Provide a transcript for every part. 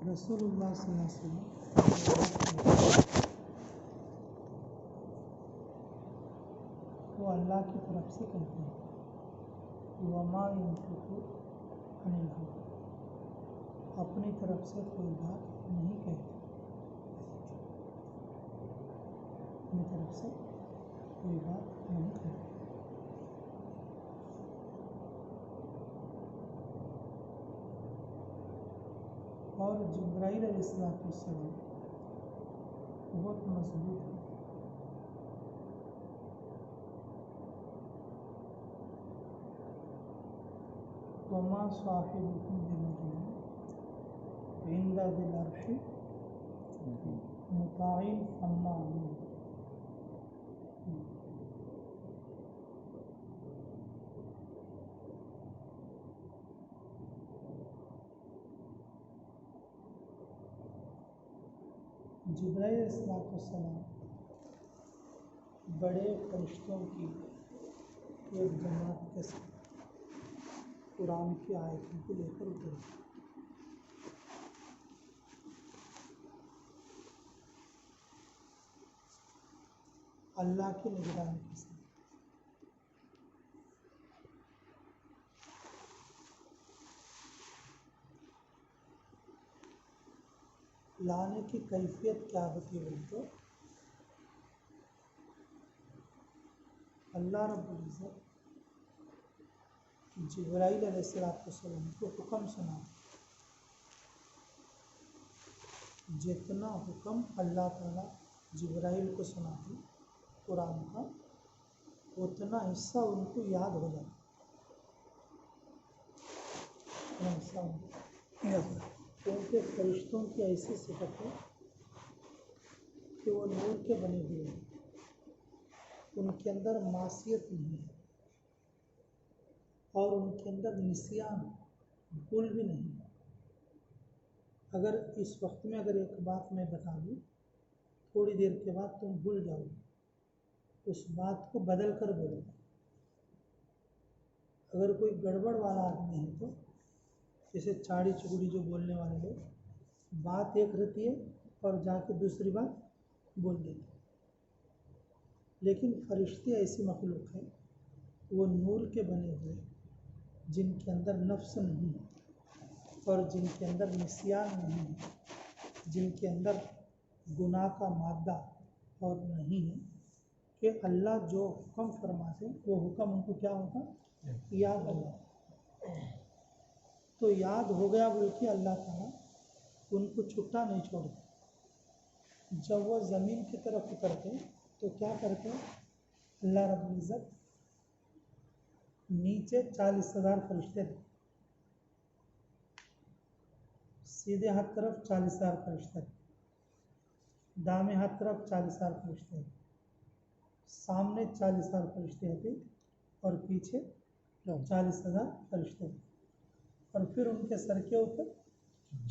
رسول اللہ صلی اللہ علیہ وسلم وہ اللہ کی طرف سے کہتے ہیں وما ينطق عن الهوى، اپنی طرف سے کوئی بات نہیں کہتے، اپنی طرف سے کوئی بات نہیں کہتے۔ اور جبرائیل علیہ السلام بہت مضبوط ہے، وما صاحبكم بمجنون عند ذي العرش مطاع ثم امین۔ جبرائیل علیہ السلام بڑے فرشتوں کی ایک جماعت کے ساتھ قرآن کی آیتوں کو لے کر اترے۔ اللہ کی نگرانی کے ساتھ لانے کی کیفیت کیا ہوتی ہے تو اللہ رب العزت جبرائیل علیہ السلام کو حکم سنا، جتنا حکم اللہ تعالیٰ جبرائیل کو سناتے قرآن کا اتنا حصہ ان کو یاد ہو جاتا، اتنا حصہ ان کو یاد ہو جاتا۔ کیونکہ فرشتوں کی ایسی صفت ہے کہ وہ نور کے بنے ہوئے ہیں، ان کے اندر معصیت نہیں ہے اور ان کے اندر نسیان بھول بھی نہیں ہے۔ اگر اس وقت میں اگر ایک بات میں بتا دوں تھوڑی دیر کے بعد تم بھول جاؤ گے، اس بات کو بدل کر بولو۔ اگر کوئی گڑبڑ والا آدمی ہے تو جیسے چاڑی چگڑی جو بولنے والے لوگ بات ایک رہتی ہے اور جا کے دوسری بات بول دیتے، لیکن فرشتے ایسی مخلوق ہے وہ نور کے بنے ہوئے جن کے اندر نفس نہیں ہے اور جن کے اندر نسیان نہیں ہے، جن کے اندر گناہ کا مادہ اور نہیں ہے، کہ اللہ جو حکم فرماتے وہ حکم ان کو کیا ہوتا یاد ہوگا۔ تو یاد ہو گیا بول کے اللہ تعالیٰ ان کو چھٹا نہیں چھوڑتے۔ جب وہ زمین کی طرف اترتے تو کیا کرتے اللہ رب العزت نیچے 40,000 فرشتے تھے، سیدھے ہاتھ طرف 40,000 فرشتے تھے، دامے ہاتھ طرف 40,000 فرشتے تھے، سامنے 40,000 فرشتے تھے اور پیچھے 40,000 فرشتے تھے، اور پھر ان کے سر کے اوپر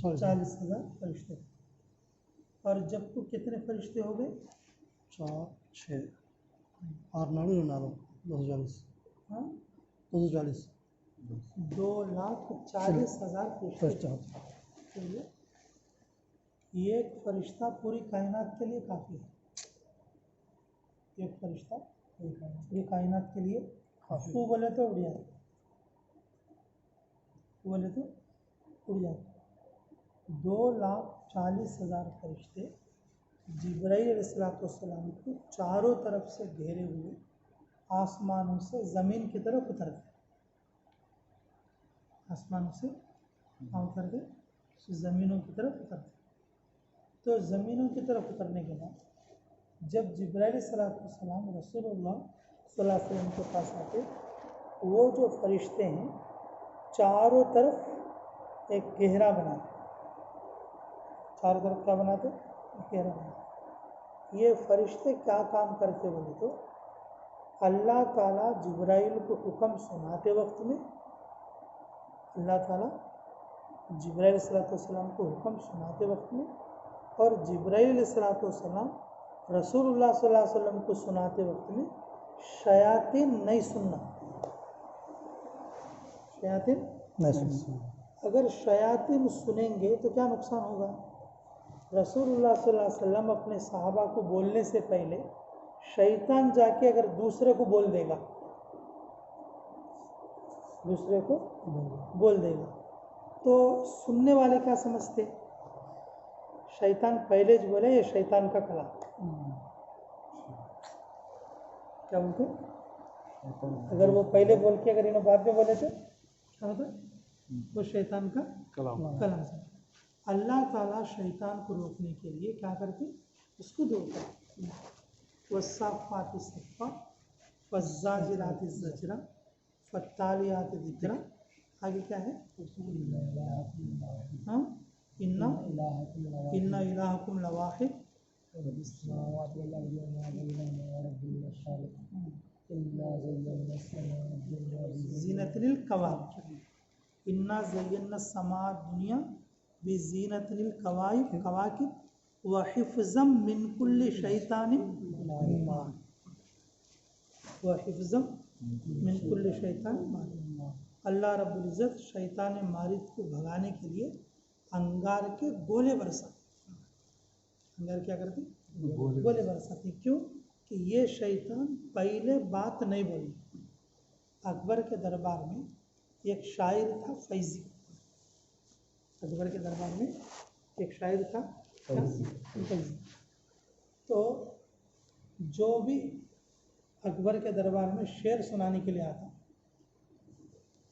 40,000 فرشتے تھے۔ اور جب کو کتنے فرشتے ہو گئے 4 6 6 240 ہاں 240 2,40,000 فرشتے تھے۔ یہ ایک فرشتہ پوری کائنات کے لیے کافی ہے، ایک فرشتہ پوری کائنات کے لیے وہ بولے تو اڑ جاتا، بولے تو اڑ جاتا۔ 2,40,000 فرشتے جبرائیل علیہ السلام کو چاروں طرف سے گھیرے ہوئے آسمانوں سے زمین کی طرف اتر گئے، آسمانوں سے اتر گئے زمینوں کی طرف اتر گئے۔ تو زمینوں کی طرف اترنے کے بعد جب جبرائیل علیہ السلام رسول اللہ صلی اللہ علیہ وسلم کے پاس آتے، وہ جو فرشتے ہیں چاروں طرف ایک گہرا بناتے، چاروں طرف کیا بناتے گہرا بناتے۔ یہ فرشتے کیا کام کرتے بولے تو اللہ تعالیٰ جبرائیل کو حکم سناتے وقت میں، اللہ تعالیٰ جبرائیل علیہ السلام کو حکم سناتے وقت میں اور جبرائیل علیہ السلام رسول اللہ صلی اللہ علیہ وسلم کو سناتے وقت میں شیاطین نہیں سننا، شیاطین نہیں سننا۔ اگر شیاطین سنیں گے تو کیا نقصان ہوگا؟ رسول اللہ صلی اللہ علیہ وسلم اپنے صحابہ کو بولنے سے پہلے شیطان جا کے اگر دوسرے کو بول دے گا، دوسرے کو بول دے گا، تو سننے والے کیا سمجھتے؟ شیطان پہلے جو بولے یہ شیطان کا کلام، کیا بولتے؟ اگر وہ پہلے بول کے اگر انہوں بعد میں بولے تھے کیا ہوتا؟ وہ شیطان کا کلام سے۔ اللہ تعالیٰ شیطان کو روکنے کے لیے کیا کرتے؟ اس کو دور کرتے۔ والصافات صفا والزاجرات زجرا فالتالیات ذکرا۔ آگے کیا ہے؟ ہاں ان الہکم لواحد زینت للکواکب انا زینا السماء الدنیا بزینت للکواکب وحفظا من کل شیطان وحفظا من کل شیطان مارد۔ اللہ رب العزت شیطان مارد کو بھگانے کے لیے انگار کے گولے برساتے۔ انگار کیا کرتے؟ گولے برساتے۔ کیوں؟ کہ یہ شیطان پہلے بات نہیں بولی۔ اکبر کے دربار میں ایک شاعر تھا فیضی، اکبر کے دربار میں ایک شاعر تھا فیضی۔ تو جو بھی اکبر کے دربار میں شعر سنانے کے لیے آتا،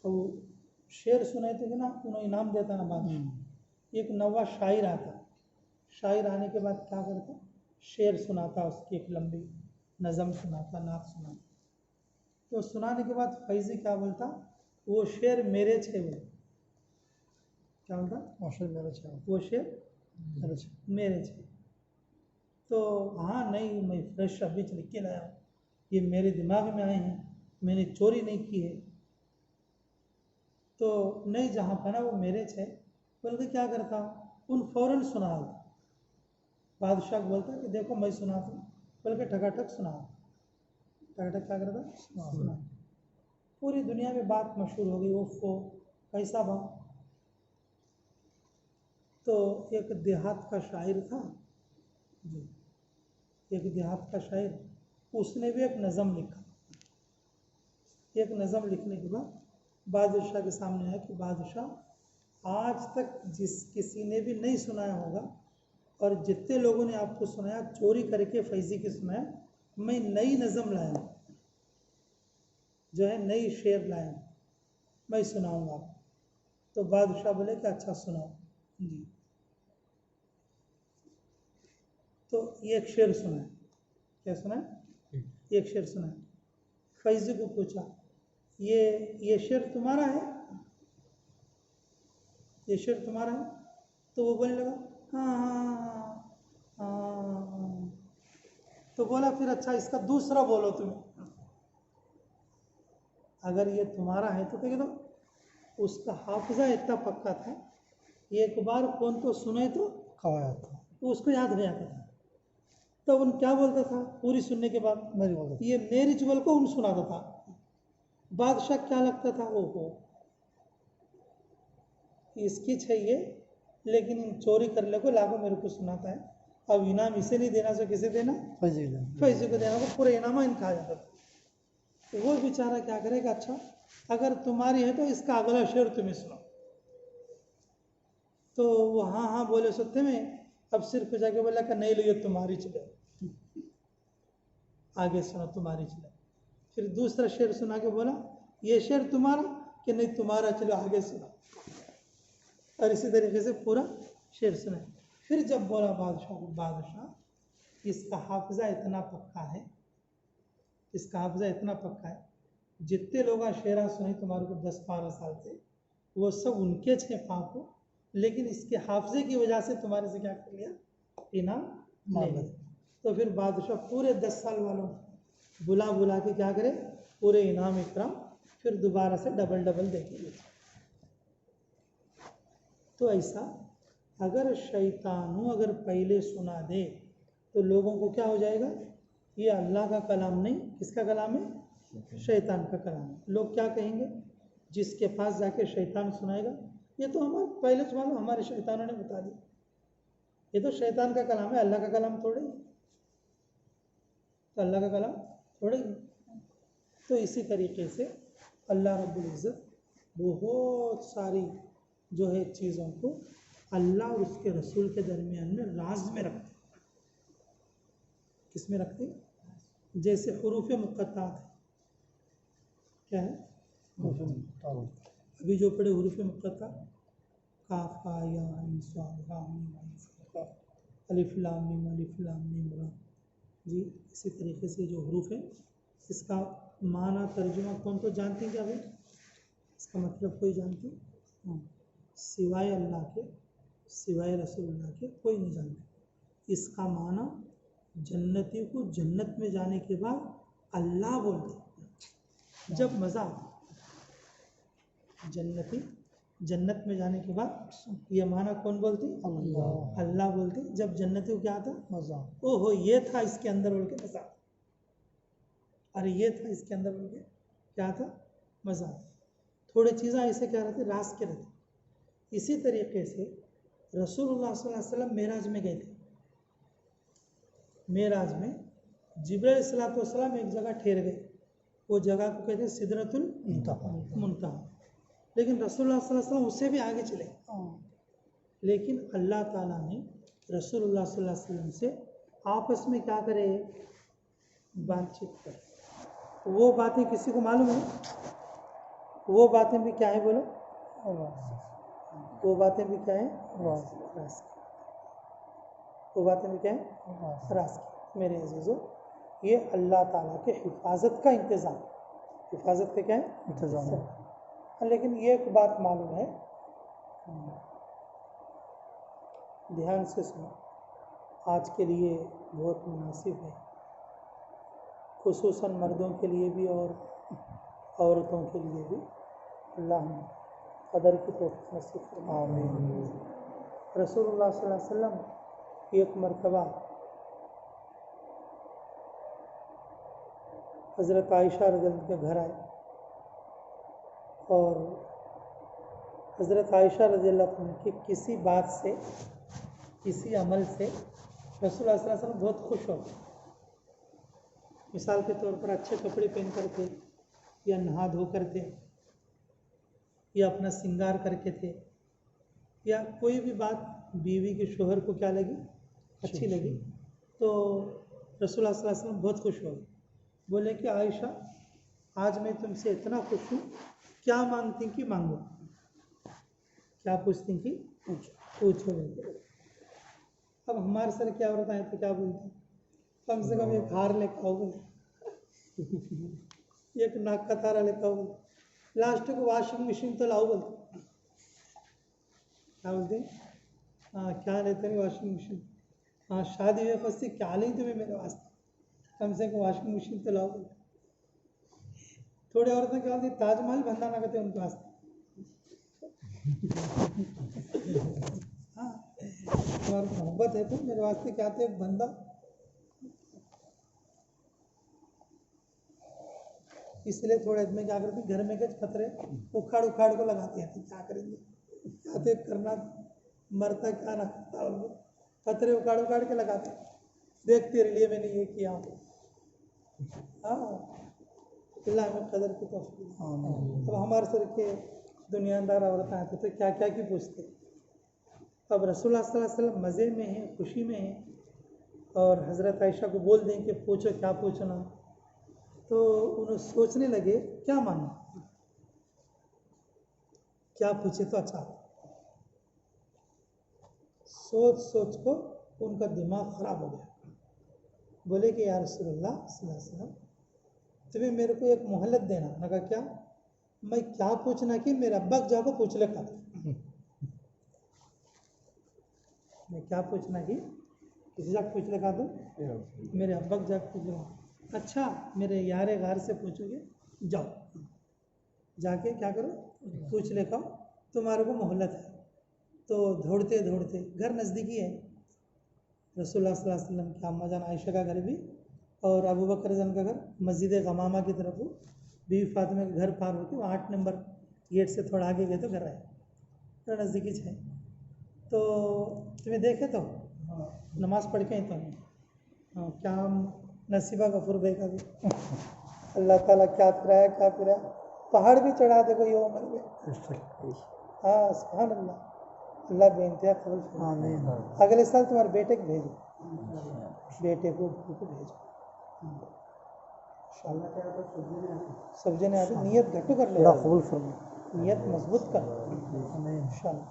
تو شعر سنے تھے کہ نا انہوں انعام دیتا نا بادشاہ۔ ایک نوا شاعر آتا، شاعر آنے کے بعد کیا کرتا؟ شعر سناتا، اس کی ایک لمبی نظم سناتا، نعت سناتا۔ تو سنانے کے بعد فیضی کیا بولتا؟ وہ شعر میرے چھے وہ کیا بولتا؟ وہ شعر میرے چھے۔ تو ہاں نہیں، میں فریش ابھی لکھ کے لایا ہوں، یہ میرے دماغ میں آئے ہیں، میں نے چوری نہیں کی ہے۔ تو نہیں جہاں پنا وہ میرے چھے، بلکہ کیا کرتا ان فوراً سنا ہوتا۔ بادشاہ کو بولتا کہ دیکھو میں سناتا ہوں، بلکہ ٹھکاٹھک سنا، ٹھکاٹھک کیا کرتا؟ سنا۔ پوری دنیا میں بات مشہور ہو گئی، وہ کیسا بات؟ تو ایک دیہات کا شاعر تھا جی، ایک دیہات کا شاعر، اس نے بھی ایک نظم لکھا۔ ایک نظم لکھنے کے بعد بادشاہ کے سامنے آیا کہ بادشاہ آج تک کسی نے بھی نہیں سنایا ہوگا، اور جتنے لوگوں نے آپ کو سنایا چوری کر کے فیضی کی سنایا، میں نئی نظم لایا ہوں، جو ہے نئی شعر لایا ہوں، میں سناؤں گا۔ تو بادشاہ بولے کہ اچھا سناؤ جی۔ تو ایک شعر سنا ہے، کیا سنا ہے؟ ایک شعر سنا ہے۔ فیضی کو پوچھا یہ شعر تمہارا ہے؟ یہ شعر تمہارا ہے؟ تو وہ بولنے لگا ہاں ہاں۔ تو بولا پھر اچھا اس کا دوسرا بولو تمہیں، اگر یہ تمہارا ہے تو کہہ دو۔ اس کا حافظہ اتنا پکا تھا، ایک بار کون تو سنے تو اس کو یاد نہیں آتا تھا۔ تو ان کیا بولتا تھا پوری سننے کے بعد؟ یہ میری جول کو ان سناتا تھا۔ بادشاہ کیا لگتا تھا؟ اوہو اس کی چاہیے، لیکن چوری کر لے کو لاکھوں میرے کو سناتا ہے، اب انعام اسے نہیں دینا تو کسے دینا؟ فیضی کو دینا۔ وہ پورا انعام ان کھا جاتا تھا۔ وہ بیچارہ کیا کرے گا؟ اچھا اگر تمہاری ہے تو اس کا اگلا شعر تمہیں سنو۔ تو وہ ہاں ہاں بولے سکتے میں اب صرف جا کے بولا کہ نہیں لو یہ تمہاری چلے، آگے سنو تمہاری چلے۔ پھر دوسرا شعر سنا کے بولا یہ شعر تمہارا کہ نہیں تمہارا، چلو آگے سنا۔ اور اسی طریقے سے پورا شعر سنا۔ پھر جب بولا بادشاہ کو، بادشاہ اس کا حافظہ اتنا پکا ہے، اس کا حافظہ اتنا پکا ہے، جتنے لوگ شعرا سنے تمہارے کو 10-12 سال سے، وہ سب ان کے چھے پاک ہو، لیکن اس کے حافظے کی وجہ سے تمہارے سے کیا کر لیا؟ انعام لے لیا۔ تو پھر بادشاہ پورے 10 سال والوں بلا کے کیا کرے؟ پورے انعام اکرام پھر دوبارہ سے ڈبل دے کے۔ تو ایسا اگر شیطانوں اگر پہلے سنا دے تو لوگوں کو کیا ہو جائے گا؟ یہ اللہ کا کلام نہیں، کس کا کلام ہے؟ شیطان کا کلام ہے۔ لوگ کیا کہیں گے؟ جس کے پاس جا کے شیطان سنائے گا یہ تو ہمارے پہلے سے معلوم ہمارے شیطانوں نے بتا دیا. یہ تو شیطان کا کلام ہے, اللہ کا کلام تھوڑے ہی, تو اللہ کا کلام تھوڑے ہی. تو اسی طریقے سے اللہ رب العزت بہت ساری جو ہے چیزوں کو اللہ اور اس کے رسول کے درمیان میں راز میں رکھتے. کس میں رکھتے؟ جیسے حروف مقطعات ہے. کیا ہے؟ ابھی جو پڑھے حروف مقطع, کاف ہا یا عین صاد ہا میم عین صاد الف لام میم الف لام میم را. جی اسی طریقے سے جو حروف ہیں اس کا معنی ترجمہ کون تو جانتے ہیں کیا بھائی؟ اس کا مطلب کوئی جانتے ہیں؟ سوائے اللہ کے, سوائے رسول اللہ کے کوئی نہیں جانتا. اس کا معنی جنتی کو جنت میں جانے کے بعد اللہ بولتے ہیں. جب مزہ جنتی جنت میں جانے کے بعد یہ معنی کون بولتی؟ اللہ. اللہ بولتے. جب جنتی کو کیا آتا؟ مزہ. او ہو یہ تھا اس کے اندر بول کے مزہ, ارے یہ تھا اس کے اندر بول کے کیا تھا؟ مزہ. تھوڑے چیزیں ایسے کیا رہتے؟ راز کے رہتے. اسی طریقے سے رسول اللہ صلی اللہ علیہ وسلم معراج میں گئے تھے. معراج میں جبرائیل علیہ الصلوۃ والسلام ایک جگہ ٹھہر گئے. وہ جگہ کو کہتے ہیں سدرۃ المنتہا. لیکن رسول اللہ صلی اللہ علیہ وسلم اس سے بھی آگے چلے. لیکن اللہ تعالیٰ نے رسول اللہ صلی اللہ علیہ وسلم سے آپس میں کیا کرے؟ بات چیت کرے. وہ باتیں کسی کو معلوم ہے؟ وہ باتیں بھی کیا ہے بولو؟ وہ باتیں بھی کیا ہیں؟ راز. وہ باتیں بھی کیا ہیں؟ راز. میرے عزیزو, یہ اللہ تعالیٰ کے حفاظت کا انتظام. حفاظت کا کیا ہے؟ انتظام. لیکن یہ ایک بات معلوم ہے, دھیان سے سنو, آج کے لیے بہت مناسب ہے, خصوصاً مردوں کے لیے بھی اور عورتوں کے لیے بھی. اللہ ہمیں قدر کی توفیق نصیب فرمائے. رسول اللہ صلی اللہ علیہ وسلم ایک مرتبہ حضرت عائشہ رضی اللہ عنہا کے گھر آئے, اور حضرت عائشہ رضی اللہ عنہ کی کسی بات سے, کسی عمل سے رسول اللہ صلی اللہ علیہ وسلم بہت خوش ہو گئے. مثال کے طور پر اچھے کپڑے پہن کر تھے, یا نہا دھو کر تھے, یا اپنا سنگار کر کے تھے, یا کوئی بھی بات بیوی کے شوہر کو کیا لگی؟ اچھی لگی. تو رسول اللہ صلی اللہ علیہ وسلم بہت خوش ہو گئے. بولے کہ عائشہ آج میں تم سے اتنا خوش ہوں, کیا مانگتی کہ مانگو, کیا پوچھتی کہ پوچھو. اب ہمارے سر کیا ہوتا ہے تو کیا بولتے ہیں, کم سے کم ایک ہار لے کے آؤ بولتے, ایک ناک کا تارا لے کے آؤ بولتے, لاسٹ کو واشنگ مشین تو لاؤ بولتے. کیا بولتے ہیں؟ ہاں کیا لیتے ہیں واشنگ مشین. ہاں شادی میں پستی کیا لیں تمہیں میرے واسطے, کم سے کم واشنگ مشین تو لاؤ بولتے. تھوڑے عورتیں کیا بولتی, تاج محل بندہ نہ کرتے ان کے واسطے. ہاں اور محبت ہے تو میرے واسطے کیا تھے بندہ. اس لیے تھوڑے میں کیا کرتی, گھر میں کچھ پتھرے اکھاڑ کو لگاتے ہیں. کیا کریں گے, کیا تھے کرنا مرتا کیا نہ کرتا, پتھرے اکھاڑ کے لگاتے, دیکھتے رہیے میں نے یہ کیا. ہاں اللہ ہمیں قدر کی توفیق. اب ہمارے سر کے دنیادار عورتیں آتے تو کیا کیا کی پوچھتے. اب رسول اللہ صلی اللہ علیہ وسلم مزے میں ہیں, خوشی میں ہیں, اور حضرت عائشہ کو بول دیں کہ پوچھو کیا پوچھنا. تو انہوں سوچنے لگے کیا مانگا, کیا پوچھے تو اچھا. سوچ کو ان کا دماغ خراب ہو گیا. بولے کہ یا رسول اللہ صلی اللہ علیہ وسلم تمہیں میرے کو ایک مہلت دینا. میں کہا کیا؟ میں کیا پوچھنا کہ میرے ابا جا کو پوچھ لے. میں کیا پوچھنا کہ کسی جا پوچھ لے دوں, میرے ابا جا پوچھ لے. اچھا میرے یار غار سے پوچھو گے, جاؤ جا کے کیا کرو پوچھ لے کا, تمہارے کو مہلت ہے. تو دوڑتے گھر نزدیکی ہے, رسول اللہ صلی اللہ علیہ وسلم کی اماں جان عائشہ کا گھر بھی, اور ابو بکر جان کا گھر مسجد غمامہ کی طرف ہو, بیوی فاطمہ کا گھر پار ہو کے 8 نمبر گیٹ سے تھوڑا آگے گئے تو گھر آئے. میرا نزدیکی ہے تو تمہیں دیکھے تو نماز پڑھ کے ہی تو ہاں کیا نصیبہ غفور بھائی کا بھی اللہ تعالیٰ کیا پھرایا پہاڑ بھی چڑھا دے کوئی عمر میں ہاں سبحان اللہ اللہ بے انتہا قبول فرمائے۔ آمین اگلے سال تمہارے بیٹے کو بھیجو بیٹے کو بھیجو سب جنے آتے نیت گھٹو کر لو اللہ قبول فرمائے نیت مضبوط کر آمین انشاءاللہ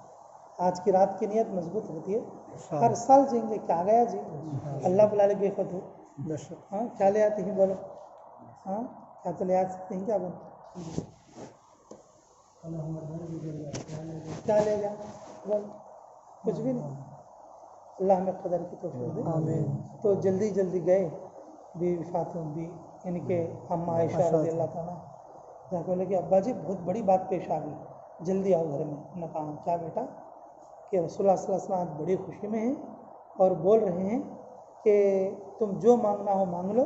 آج کی رات کی نیت مضبوط ہوتی ہے ہر سال جائیں گے کیا گیا جی اللہ بلا لے بے خود ہو بے شک ہاں کیا لے آتے ہیں بولو ہاں کیا تو لے آ سکتے ہیں کیا بولو کیا لے جا بول کچھ بھی نہیں اللہ ہمیں قدر کی توفیق دے آمین تو جلدی جلدی گئے بیوی فاطمہ بھی یعنی کہ اماں عائشہ رضی اللہ تعالیٰ جا کے بولے کہ ابا جی بہت بڑی بات پیش آ گئی جلدی آؤ گھر میں نے کہا کیا بیٹا کہ رسول اللہ صلی اللہ علیہ وسلم آج بڑی خوشی میں ہیں اور بول رہے ہیں کہ تم جو مانگنا ہو مانگ لو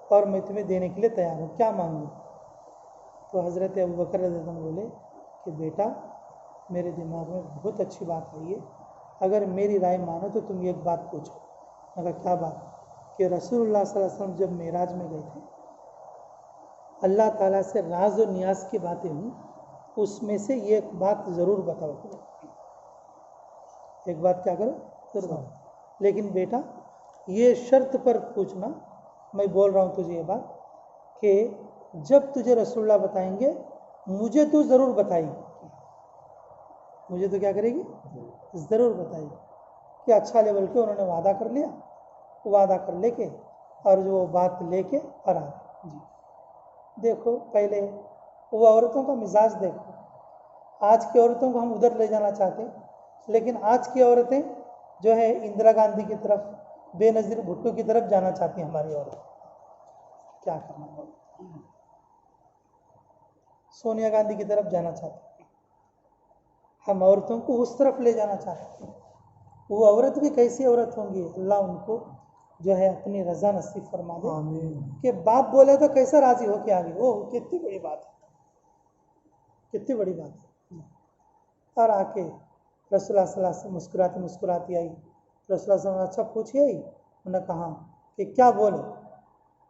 اور میں تمہیں دینے کے لیے تیار ہوں کیا مانگوں تو حضرت ابوبکر رضی اللہ عنہ بولے کہ بیٹا میرے دماغ میں بہت اچھی بات آئی ہے اگر میری رائے مانو تو تم ایک بات پوچھو میں کہا کیا بات کہ رسول اللہ صلی اللہ علیہ وسلم جب معراج میں گئے تھے اللہ تعالیٰ سے راز و نیاز کی باتیں ہوں اس میں سے ایک بات ضرور بتاؤ ایک بات کیا کرو ضرور بتاؤ لیکن بیٹا یہ شرط پر پوچھنا میں بول رہا ہوں تجھے یہ بات کہ جب تجھے رسول اللہ بتائیں گے مجھے تو ضرور بتائی مجھے تو کیا کرے گی ضرور بتائی کہ اچھا لیول کے انہوں نے وعدہ کر لیا وعدہ کر لے کے اور جو بات لے کے اور آ جی دیکھو پہلے وہ عورتوں کا مزاج دیکھو آج کی عورتوں کو ہم ادھر لے جانا چاہتے ہیں لیکن آج کی عورتیں جو ہے اندرا گاندھی کی طرف بے نظیر بھٹو کی طرف جانا چاہتی ہیں ہماری عورت کیا کرنا ہوگا سونیا گاندھی کی طرف جانا چاہتے ہیں ہم عورتوں کو اس طرف لے جانا چاہتے ہیں وہ عورت بھی کیسی عورت ہوں گی اللہ ان کو جو ہے اپنی رضا نصیب فرما دے آمین کہ باپ بولے تو کیسا راضی ہو کے آگے وہ کتنی بڑی بات ہے کتنی بڑی بات ہے اور آ کے رسول اللہ صلی اللہ علیہ وسلم مسکراتی آئی رسول اللہ صلی اللہ علیہ وسلم اچھا پوچھیے انہوں نے کہا کہ کیا بولو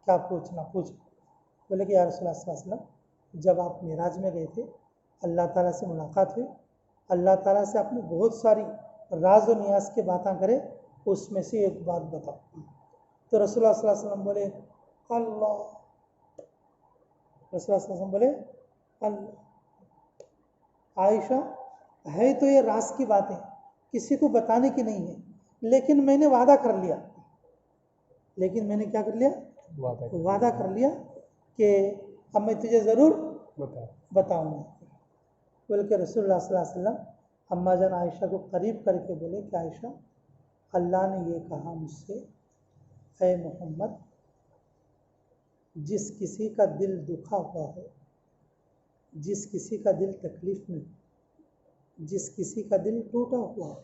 کیا پوچھنا پوچھو بولے کہ یا رسول اللہ صلی اللہ علیہ وسلم جب آپ معراج میں گئے تھے اللہ تعالیٰ سے ملاقات ہوئی اللہ تعالیٰ سے اپنی بہت ساری راز و نیاز کی باتیں کرے اس میں سے ایک بات بتاؤ تو رسول اللہ صلی اللہ علیہ وسلم بولے اللہ رسول اللہ صلی اللہ علیہ وسلم بولے اللہ عائشہ ہے تو یہ راز کی باتیں کسی کو بتانے کی نہیں ہے لیکن میں نے وعدہ کر لیا لیکن میں نے کیا کر لیا وعدہ کر لیا کہ اب میں تجھے ضرور بتاؤں گا بلکہ رسول اللہ صلی اللہ علیہ وسلم اماں جان عائشہ کو قریب کر کے بولے کہ عائشہ اللہ نے یہ کہا مجھ سے اے محمد جس کسی کا دل دکھا ہوا ہو جس کسی کا دل تکلیف میں جس کسی کا دل ٹوٹا ہوا ہو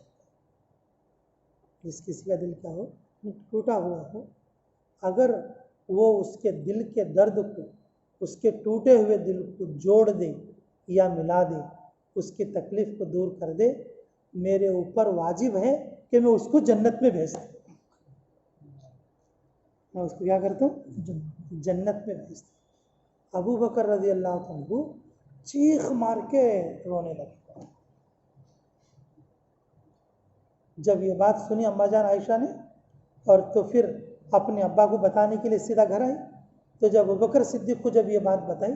جس کسی کا دل کیا ہو ٹوٹا ہوا ہو اگر وہ اس کے دل کے درد کو اس کے ٹوٹے ہوئے دل کو جوڑ دے یا ملا دے اس کی تکلیف کو دور کر دے میرے اوپر واجب ہے کہ میں اس کو جنت میں بھیج دوں میں اس کو کیا کرتا ہوں جنت میں بھیج دوں ابو بکر رضی اللہ عنہ چیخ مار کے رونے لگے جب یہ بات سنی اماں جان عائشہ نے اور تو پھر اپنے ابا کو بتانے کے لیے سیدھا گھر آئی تو جب ابوبکر صدیق کو جب یہ بات بتائی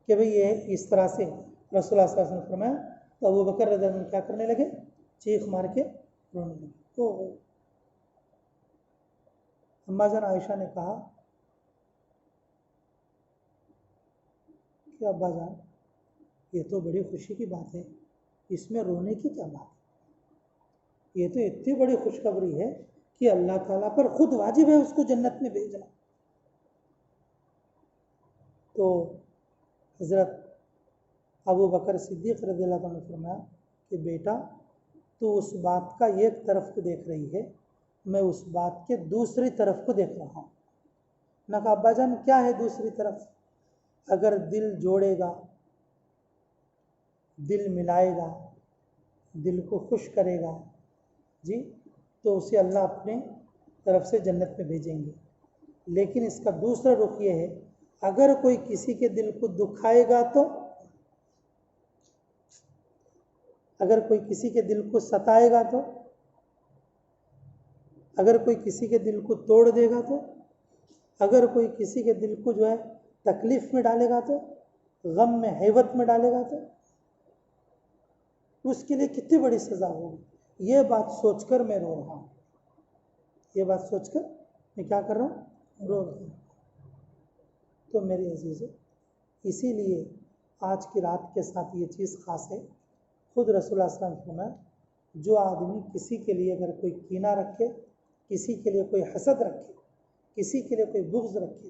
کہ بھئی یہ اس طرح سے رسول اللہ صلی اللہ علیہ وسلم نے فرمایا تو ابوبکر رضی اللہ عنہ کیا کرنے لگے چیخ مار کے رونے لگے اماں جان عائشہ نے کہا کہ ابا جان یہ تو بڑی خوشی کی بات ہے اس میں رونے کی کیا بات ہے یہ تو اتنی بڑی خوشخبری ہے کہ اللہ تعالیٰ پر خود واجب ہے اس کو جنت میں بھیجنا تو حضرت ابو بکر صدیق رضی اللہ عنہ نے فرمایا کہ بیٹا تو اس بات کا ایک طرف کو دیکھ رہی ہے میں اس بات کے دوسری طرف کو دیکھ رہا ہوں نہ کہا ابا جان کیا ہے دوسری طرف اگر دل جوڑے گا دل ملائے گا دل کو خوش کرے گا جی تو اسے اللہ اپنے طرف سے جنت میں بھیجیں گے. لیکن اس کا دوسرا رخ یہ ہے اگر کوئی کسی کے دل کو دکھائے گا تو، اگر کوئی کسی کے دل کو ستائے گا تو، اگر کوئی کسی کے دل کو توڑ دے گا تو، اگر کوئی کسی کے دل کو جو ہے تکلیف میں ڈالے گا تو، غم میں ہیبت میں ڈالے گا تو اس کے لیے کتنی بڑی سزا ہوگی. یہ بات سوچ کر میں رو رہا ہوں، یہ بات سوچ کر میں کیا کر رہا ہوں، رو رہا ہوں. تو میرے عزیزو اسی لیے آج کی رات کے ساتھ یہ چیز خاص ہے. خود رسول اللہ صلی اللہ علیہ وسلم فرمایا جو آدمی کسی کے لیے اگر کوئی کینہ رکھے، کسی کے لیے کوئی حسد رکھے، کسی کے لیے کوئی بغض رکھے،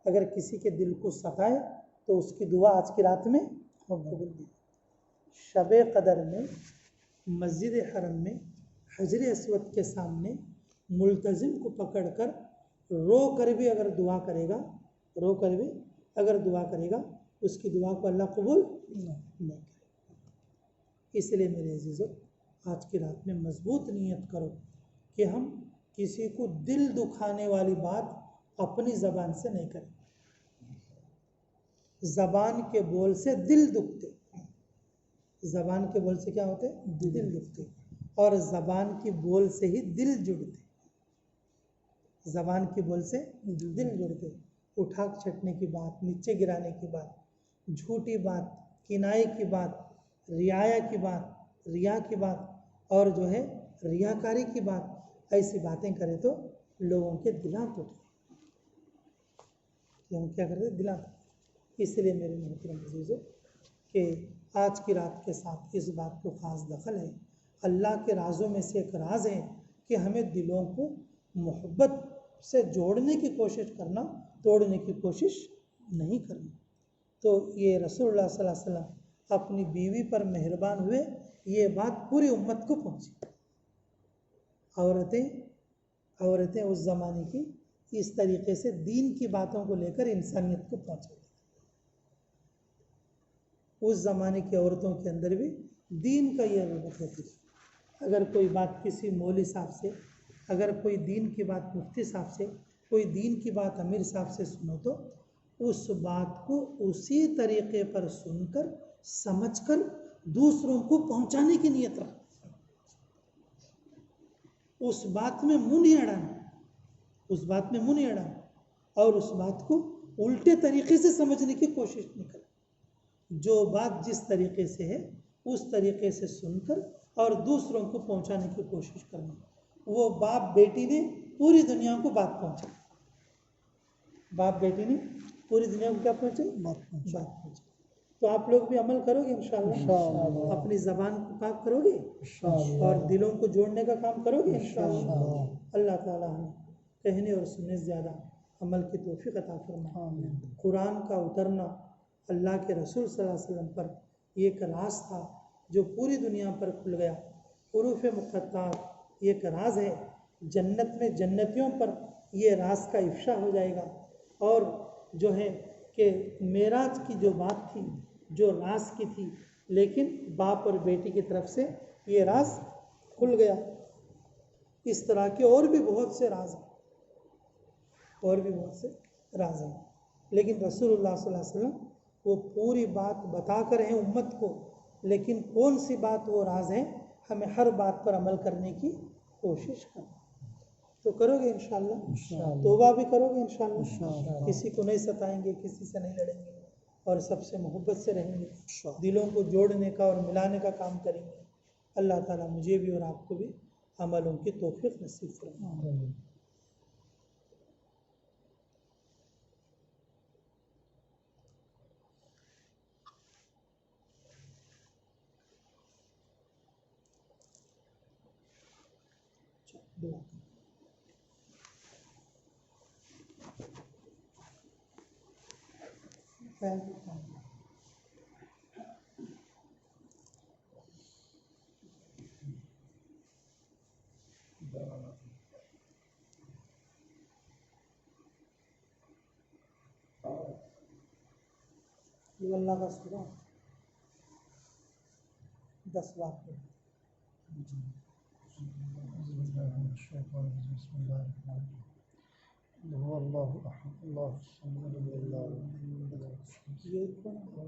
اگر کسی کے دل کو ستائے تو اس کی دعا آج کی رات میں قبول ہوگی. شب قدر میں مسجد حرم میں حجر اسود کے سامنے ملتزم کو پکڑ کر رو کر بھی اگر دعا کرے گا، رو کر بھی اگر دعا کرے گا اس کی دعا کو اللہ قبول نہیں کرے. اس لیے میرے عزیزو آج کی رات میں مضبوط نیت کرو کہ ہم کسی کو دل دکھانے والی بات اپنی زبان سے نہیں کریں. زبان کے بول سے دل دکھتے، زبان کے بول سے کیا ہوتے، دل دکھتے، اور زبان کی بول سے ہی دل جڑتے. زبان کی بول سے دل جڑتے. اٹھا چھٹنے کی بات، نیچے گرانے کی بات، جھوٹی بات، کنائے کی بات، رعایا کی بات، ریا کی بات، اور جو ہے ریاکاری کی بات، ایسی باتیں کرے تو لوگوں کے دلاں ٹوٹتے، ہم کیا کرتے، دلاں ٹوٹتے. اس لیے میرے محترم عزیزو کہ آج کی رات کے ساتھ اس بات کو خاص دخل ہے. اللہ کے رازوں میں سے ایک راز ہے کہ ہمیں دلوں کو محبت سے جوڑنے کی کوشش کرنا، توڑنے کی کوشش نہیں کرنا. تو یہ رسول اللہ صلی اللہ علیہ وسلم اپنی بیوی پر مہربان ہوئے، یہ بات پوری امت کو پہنچی. عورتیں اس زمانے کی اس طریقے سے دین کی باتوں کو لے کر انسانیت کو پہنچاتی. اس زمانے کی عورتوں کے اندر بھی دین کا یہ رغبت ہوتی ہے. اگر کوئی بات کسی مولوی صاحب سے، اگر کوئی دین کی بات مفتی صاحب سے، کوئی دین کی بات امیر صاحب سے سنو تو اس بات کو اسی طریقے پر سن کر، سمجھ کر دوسروں کو پہنچانے کی نیت رکھو. اس بات میں منہ نہیں اڑانا، اس بات میں منہ نہیں اڑانا، اور اس بات کو الٹے طریقے سے سمجھنے کی کوشش نہیں کرنا. جو بات جس طریقے سے ہے اس طریقے سے سن کر اور دوسروں کو پہنچانے کی کوشش کرنا. وہ باپ بیٹی نے پوری دنیا کو بات پہنچائی، باپ بیٹی نے پوری دنیا کو کیا پہنچائی، بات پہنچائی. تو آپ لوگ بھی عمل کرو گے انشاءاللہ، اپنی زبان کو پاک کرو گے اور دلوں کو جوڑنے کا کام کرو گے انشاءاللہ. اللہ تعالیٰ ہمیں کہنے اور سننے سے زیادہ عمل کی توفیق عطا فرمائے. قرآن کا اترنا اللہ کے رسول صلی اللہ علیہ وسلم پر یہ ایک راز تھا جو پوری دنیا پر کھل گیا. حروف مقطعات یہ ایک راز ہے. جنت میں جنتیوں پر یہ راز کا افشا ہو جائے گا. اور جو ہے کہ معراج کی جو بات تھی، جو راز کی تھی، لیکن باپ اور بیٹی کی طرف سے یہ راز کھل گیا. اس طرح کے اور بھی بہت سے راز ہیں، اور بھی بہت سے راز ہیں، لیکن رسول اللہ صلی اللہ علیہ وسلم وہ پوری بات بتا کر ہیں امت کو. لیکن کون سی بات وہ راز ہے، ہمیں ہر بات پر عمل کرنے کی کوشش کرنا. تو کرو گے انشاءاللہ، توبہ بھی کرو گے انشاءاللہ، کسی کو نہیں ستائیں گے، کسی سے نہیں لڑیں گے، اور سب سے محبت سے رہیں گے، دلوں کو جوڑنے کا اور ملانے کا کام کریں گے. اللہ تعالیٰ مجھے بھی اور آپ کو بھی عملوں کی توفیق نصیب فرمائے. اللہ کا سورہ 10 بار بسم الله الرحمن الرحيم هو الله أحد الله الصمد لم يلد ولم یہ کون ہے؟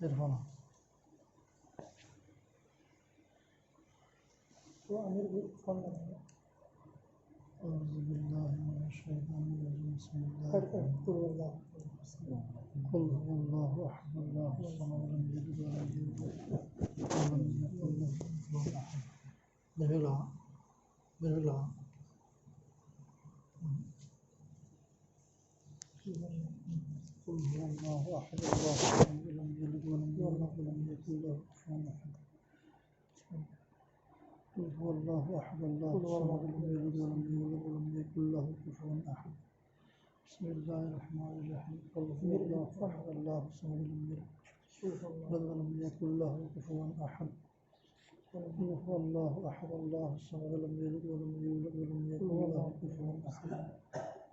عرفان تو امیر بھی فون لگیں گے أعوذ بالله من الشيطان الرجيم بسم الله پڑھ کر قل اللہ قل هو الله أحد الله الصمد لم يلد ولم يولد ولم يكن له كفوا أحد بالله بالله قل هو الله أحد الله الصمد لم يلد ولم يولد ولم يكن له كفوا أحد قل هو الله أحد الله الصمد لم يلد ولم يولد ولم يكن له كفوا أحد بسم الله الرحمن الرحيم قل هو الله أحد الله الصمد لم يلد ولم يكن له كفوا أحد قل هو الله أحد الله الصمد لم يلد ولم يولد ولم يكن له كفوا أحد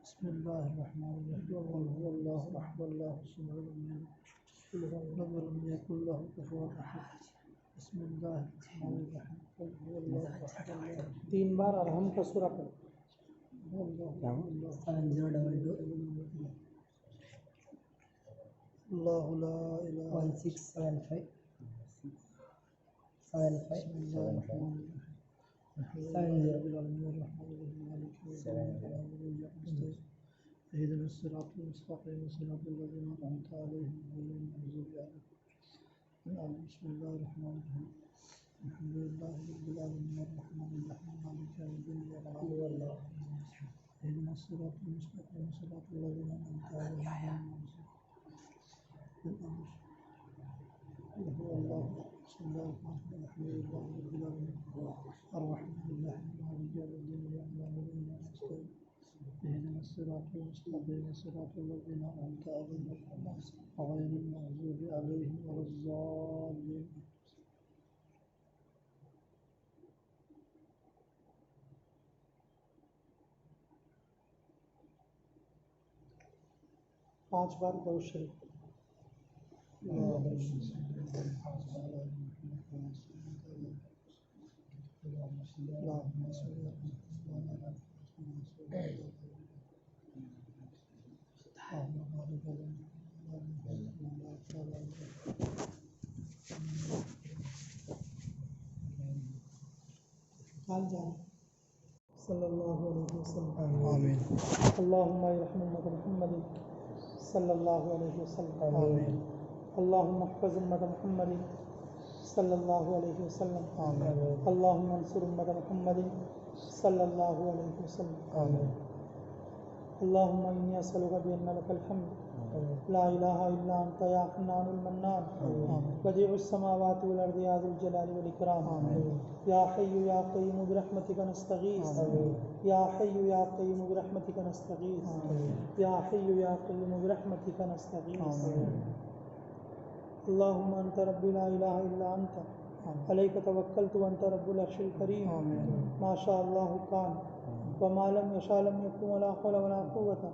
بسم الله الرحمن الرحيم قل هو الله أحد الله الصمد لم يلد ولم يكن له كفوا أحد بسم الله الرحمن الرحيم قل هو الله أحد الله 3 بار الحمد کا سورہ پڑھ الله لا إله 1675 بسم الله الرحمن الرحيم الحمد لله رب العالمين الرحمن الرحيم مالك يوم الدين اهدنا الصراط المستقيم صراط الذين أنعمت عليهم غير المغضوب عليهم بسم الله الرحمن الرحيم الحمد لله رب العالمين الرحمن الرحيم مالك يوم الدين اهدنا الصراط المستقيم صراط الذين أنعمت عليهم غير المغضوب عليهم هو الله بسم الله الرحمن الرحيم الحمد لله رب العالمين الرحمن الرحيم مالك يوم الدين إياك نعبد وإياك نستعين اهدنا الصراط المستقيم صراط الذين أنعمت عليهم غير المغضوب عليهم ولا الضالين 5 بار درود شریف صلی اللہ علیہ وسلم آمین اللهم ارحم امة محمد صلی اللہ علیہ وسلم آمین اللهم احفظ امة محمد صلی اللہ علیہ وسلم آمین اللهم انصر امة محمد صلی اللہ علیہ وسلم آمین اللهم انی اسألک بأن لك الحمد لا الہ الا انت یا حنان المنان بدیع السماوات والارض یا ذو الجلال والاکرام یا حی یا قیوم برحمتک نستغیث یا حی یا قیوم برحمتک نستغیث یا حی یا قیوم برحمتک نستغیث اللهم انت ربی لا الہ الا انت علیک توکلت وانت رب العرش الکریم ما شاء اللہ کان وما لم یشاء لم یکن ولا حول ولا قوة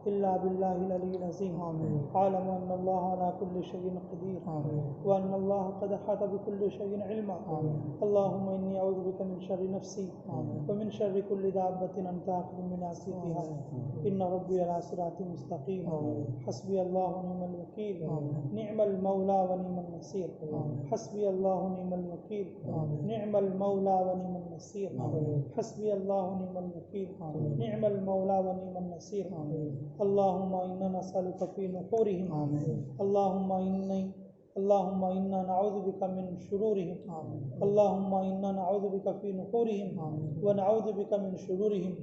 إلا بالله العلي العظيم أعلم أن الله على كل شيء قدير وأن الله قد أحاط بكل شيء علما اللهم إني أعوذ بك من شر نفسي ومن شر كل دابة أنت آخذ من ناصيتها إن ربي على صراط مستقيم حسبي الله ونعم الوكيل نعم المولى ونعم النصير حسبي الله ونعم الوكيل نعم المولى ونعم النصير حسبي الله ونعم الوكيل نعم المولى ونعم النصير اللهم إنا نسألك في نحورهم اللهم إنا نعوذ بك من شرورهم اللهم إنا نعوذ بك في نحورهم ونعوذ بك من شرورهم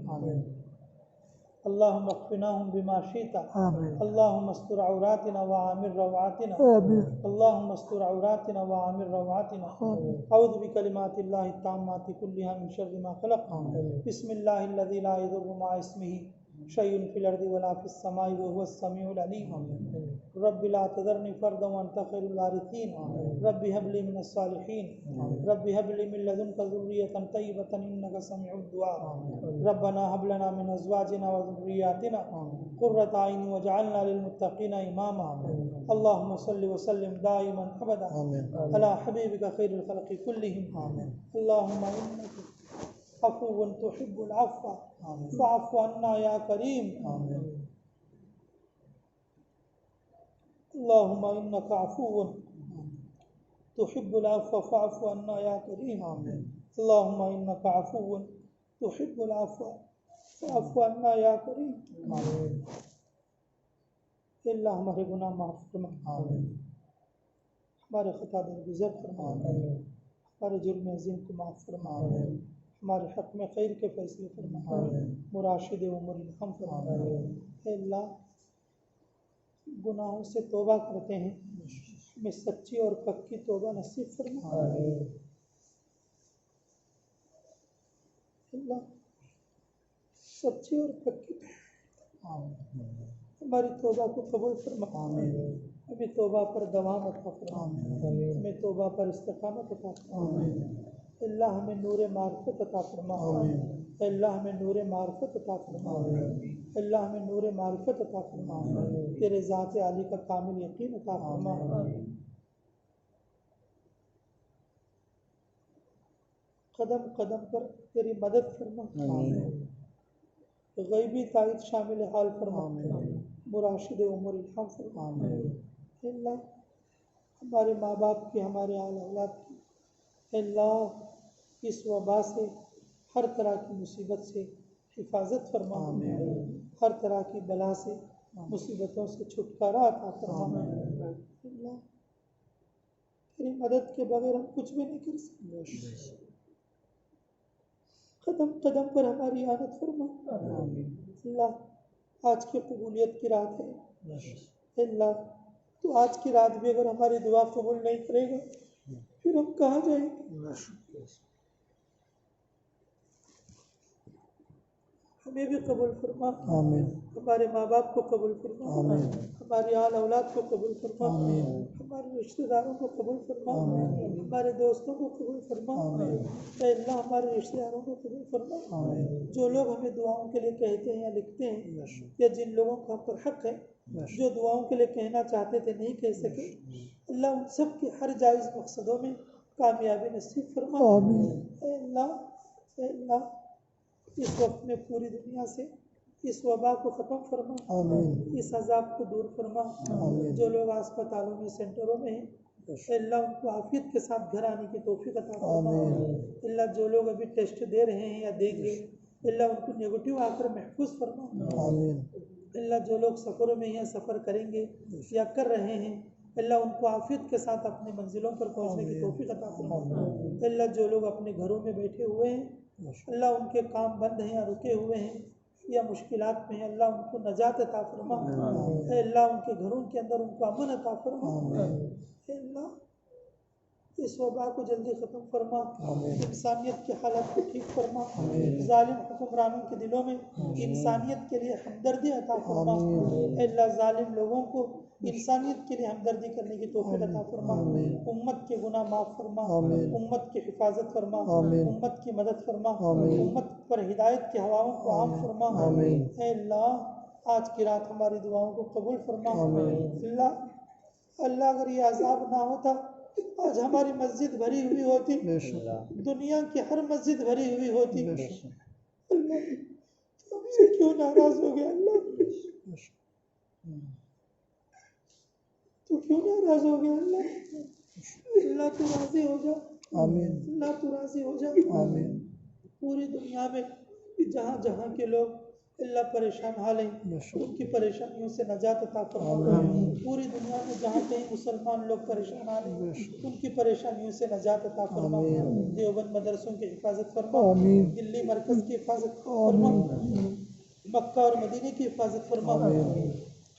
اللهم اكفناهم بما شئت اللهم استر عوراتنا وعامر روعاتنا اللهم استر عوراتنا وعامر روعاتنا أعوذ بكلمات الله التامات كلها من شر ما خلق بسم الله الذي لا يضر مع اسمه شيء في الأرض ولا في السماء وهو السميع العليم رب لا تذرني فردا وأنت خير الوارثين رب هب لي من الصالحين رب هب لي من لدنك ذرية طيبة إنك سميع الدعاء ربنا هب لنا من أزواجنا وذرياتنا قرة أعين واجعلنا للمتقين إماما اللهم صل وسلم دائما أبدا على حبيبك خير الخلق كلهم اللهم إنك عفو تحب العفو فاعف عنا يا كريم اللهم إنك عفو تحب العفو فاعف عنا يا كريم اللهم إنك عفو تحب العفو فاعف عنا يا كريم اللہ ہمارے گناہ معاف فرما ہمارے خطا درگزر فرما ہمارے جرم عظیم کو معاف فرما ہمارے حق میں خیر کے فیصلے فرما مراشد عمر الحم فرما اے اللہ گناہوں سے توبہ کرتے ہیں ہمیں سچی اور پکی توبہ نصیب فرما اللہ سچی اور پکی ہماری توبہ کو قبول فرما ہمیں توبہ پر دوام عطا فرما ہمیں توبہ پر استقامت عطا فرما اللہ ہمیں نور معرفت عطا فرما اللہ ہمیں نور معرفت عطا فرما اللہ ہمیں نور معرفت عطا فرما تیرے ذات عالی کا کامل یقین عطا فرما قدم قدم پر تیری مدد فرما غیبی تائید شامل حال فرما مراشد عمر الحم فرما اللہ ہمارے ماں باپ کی ہمارے آل اولاد کی اللہ اس وبا سے ہر طرح کی مصیبت سے حفاظت فرما ہر طرح کی بلا سے مصیبتوں سے چھٹکارا عطا فرما اللہ تیری مدد کے بغیر ہم کچھ بھی نہیں کر سکتے قدم قدم پر ہماری عادت فرما اللہ آج کی قبولیت کی رات ہے اللہ تو آج کی رات بھی اگر ہماری دعا قبول نہیں کرے گا پھر ہم کہاں جائیں گے ہمیں بھی قبول فرما ہمارے ماں باپ کو قبول فرما ہماری آل اولاد کو قبول فرما ہمارے رشتہ داروں کو قبول فرما ہمارے دوستوں کو قبول فرما اے اللہ ہمارے رشتہ داروں کو قبول فرما جو لوگ ہمیں دعاؤں کے لیے کہتے ہیں یا لکھتے ہیں یا جن لوگوں کا ہم پر حق ہے جو دعاؤں کے لیے کہنا چاہتے تھے نہیں کہہ سکے اللہ ان سب کے ہر جائز مقصدوں میں کامیابی نصیب فرما اے اللہ اس وقت میں پوری دنیا سے اس وبا کو ختم فرما اس عذاب کو دور فرما جو لوگ اسپتالوں میں سینٹروں میں ہیں اللہ ان کو عافیت کے ساتھ گھر آنے کی توفیق عطا فرما اللہ جو لوگ ابھی ٹیسٹ دے رہے ہیں یا دیں گے اللہ ان کو نیگیٹو آ کر محفوظ فرما اللہ جو لوگ سفروں میں یا سفر کریں گے یا کر رہے ہیں اللہ ان کو عافیت کے ساتھ اپنے منزلوں پر پہنچنے کی توفیق عطا فرما اللہ جو لوگ اپنے گھروں میں بیٹھے ہوئے ہیں اللہ ان کے کام بند ہیں یا رکے ہوئے ہیں یا مشکلات میں ہیں اللہ ان کو نجات عطا فرما اے اللہ ان کے گھروں کے اندر ان کو امن عطا فرما اے اللہ اس وبا کو جلدی ختم فرما انسانیت کے حالات کو ٹھیک فرما ظالم حکمرانوں کے دلوں میں انسانیت کے لیے ہمدردی عطا فرما اے اللہ ظالم لوگوں کو انسانیت کے لیے ہمدردی کرنے کی توفیق عطا فرما امت کے گناہ معاف فرما امت کی حفاظت فرما امت کی مدد فرما امت پر ہدایت کی ہواؤں کو عام فرما اے اللہ آج کی رات ہماری دعاؤں کو قبول فرما اللہ اگر یہ عذاب نہ ہوتا آج ہماری مسجد بھری ہوئی ہوتی دنیا کی ہر مسجد بھری ہوئی ہوتی اللہ ہم سے کیوں ناراض ہو گیا اللہ تو کیوں ناراض ہو گیا اللہ تو راضی ہو جا اللہ تو راضی ہو جا پوری دنیا میں جہاں جہاں کے لوگ اللہ پریشان حال ہیں ان کی پریشانیوں سے نجات عطا فرما پوری دنیا میں جہاں کہیں مسلمان لوگ پریشان حال ہیں ان کی پریشانیوں سے نجات عطا فرما دیوبند مدرسوں کی حفاظت فرما دلی مرکز کی حفاظت فرما مکہ اور مدینے کی حفاظت فرما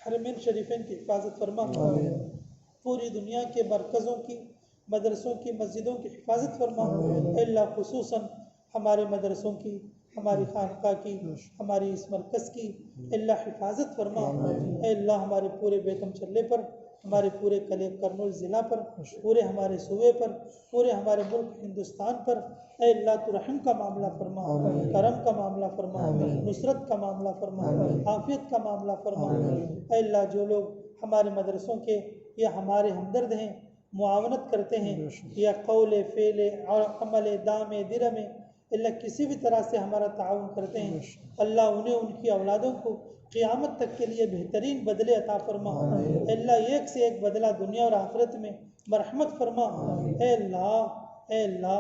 حرمین شریفین کی حفاظت فرما پوری دنیا کے مرکزوں کی مدرسوں کی مسجدوں کی حفاظت فرما اللہ خصوصاً ہمارے مدرسوں کی ہماری خانقاہ کی، ہماری اس مرکز کی اللہ حفاظت فرما۔ اے اللہ ہمارے پورے بیتم چلے پر، ہمارے پورے کرنول ضلع پر، پورے ہمارے صوبے پر، پورے ہمارے ملک ہندوستان پر اے اللہ تو رحم کا معاملہ فرما، کرم کا معاملہ فرما، نصرت کا معاملہ فرما، عافیت کا معاملہ فرما۔ اے اللہ جو لوگ ہمارے مدرسوں کے یا ہمارے ہمدرد ہیں، معاونت کرتے ہیں یا قول فعل اور عمل دام درم اللہ کسی بھی طرح سے ہمارا تعاون کرتے ہیں، اللہ انہیں ان کی اولادوں کو قیامت تک کے لیے بہترین بدلے عطا فرما۔ اے اللہ ایک سے ایک بدلہ دنیا اور آخرت میں مرحمت فرما۔ اے اللہ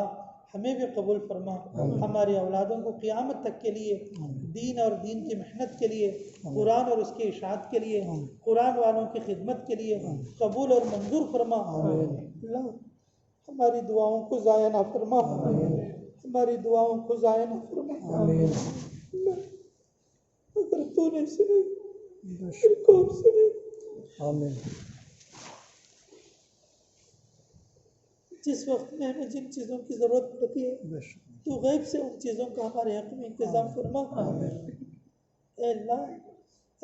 ہمیں بھی قبول فرما، ہماری اولادوں کو قیامت تک کے لیے دین اور دین کی محنت کے لیے، قرآن اور اس کی اشاعت کے لیے، قرآن والوں کی خدمت کے لیے قبول اور منظور فرما۔ اللہ ہماری دعاؤں کو ضائع نہ فرما، ہماری دعاؤں کو ضائع نہ فرما۔ اگر تو نہیں سنے پھر کون سنے؟ جس وقت میں ہمیں جن چیزوں کی ضرورت پڑتی ہے تو غیب سے ان چیزوں کا ہمارے حق میں انتظام فرما۔ اے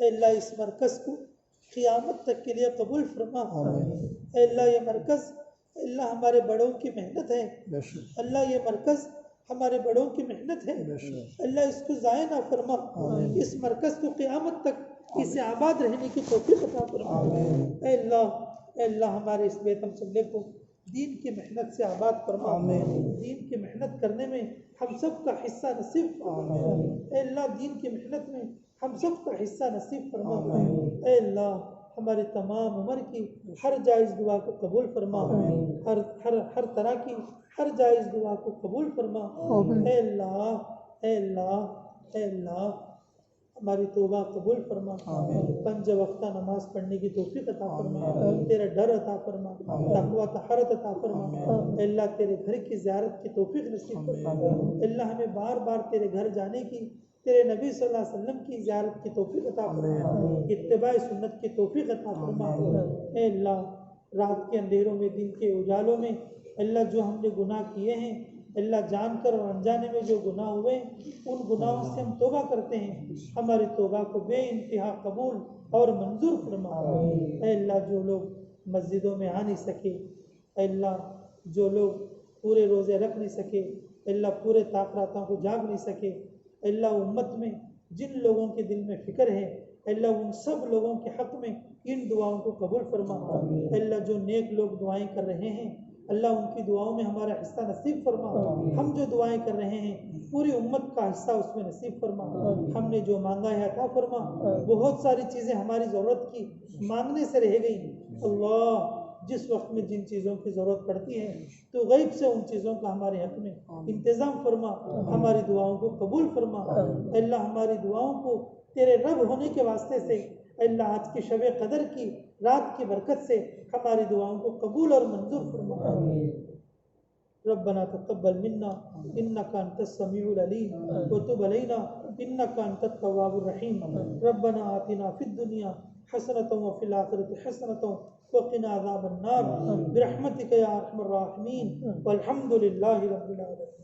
اللہ اس مرکز کو قیامت تک کے لیے قبول فرما۔ اے اللہ یہ مرکز اللہ ہمارے بڑوں کی محنت ہے، اللہ یہ مرکز ہمارے بڑوں کی محنت ہے، اللہ اس کو ضائع نہ فرما، اس مرکز کو قیامت تک اسے آباد رہنے کی توفیق عطا فرما۔ اے اللہ ہمارے اس بیتم چلے کو دین کی محنت سے آباد فرما، دین کی محنت کرنے میں ہم سب کا حصہ نصیب فرما۔ اے اللہ دین کی محنت میں ہم سب کا حصہ نصیب فرما۔ اے اللہ ہماری تمام عمر کی ہر جائز دعا کو قبول فرما، ہر طرح کی ہر جائز دعا کو قبول فرما۔ اے اللہ ہماری توبہ قبول فرما، 5 وقتہ نماز پڑھنے کی توفیق عطا فرما، تیرا ڈر عطا فرما، تقویٰ طہارت عطا فرما۔ اے اللہ تیرے گھر کی زیارت کی توفیق نصیب فرما۔ اے اللہ ہمیں بار بار تیرے گھر جانے کی، تیرے نبی صلی اللہ علیہ وسلم کی زیارت کی توفیق عطا فرما، اتباع سنت کی توفیق عطا فرما۔ اے اللہ رات کے اندھیروں میں، دن کے اجالوں میں اللہ جو ہم نے گناہ کیے ہیں، اللہ جان کر اور انجانے میں جو گناہ ہوئے ان گناہوں سے ہم توبہ کرتے ہیں، ہماری توبہ کو بے انتہا قبول اور منظور فرما۔ اے اللہ جو لوگ مسجدوں میں آ نہیں سکے، اے اللہ جو لوگ پورے روزے رکھ نہیں سکے، اے اللہ پورے راتوں کو جاگ نہیں سکے، اے اللہ امت میں جن لوگوں کے دل میں فکر ہے، اے اللہ ان سب لوگوں کے حق میں ان دعاؤں کو قبول فرما۔ اے اللہ جو نیک لوگ دعائیں کر رہے ہیں اللہ ان کی دعاؤں میں ہمارا حصہ نصیب فرما، ہم جو دعائیں کر رہے ہیں پوری امت کا حصہ اس میں نصیب فرما۔ ہم نے جو مانگا ہے عطا فرما، بہت ساری چیزیں ہماری ضرورت کی مانگنے سے رہ گئی، اللہ جس وقت میں جن چیزوں کی ضرورت پڑتی ہے تو غیب سے ان چیزوں کا ہمارے حق میں انتظام فرما، ہماری دعاؤں کو قبول فرما۔ اللہ ہماری دعاؤں کو تیرے رب ہونے کے واسطے سے اللہ آج کی شب قدر کی رات کی برکت سے ہماری دعاؤں کو قبول اور منظور فرما۔ ربنا تقبل منا انك انت السميع العليم وتب علينا انك انت التواب الرحيم۔ ربنا آتنا في الدنيا حسنة وفي الآخرة حسنة وقنا عذاب النار برحمتك يا ارحم الراحمين والحمد لله رب العالمين۔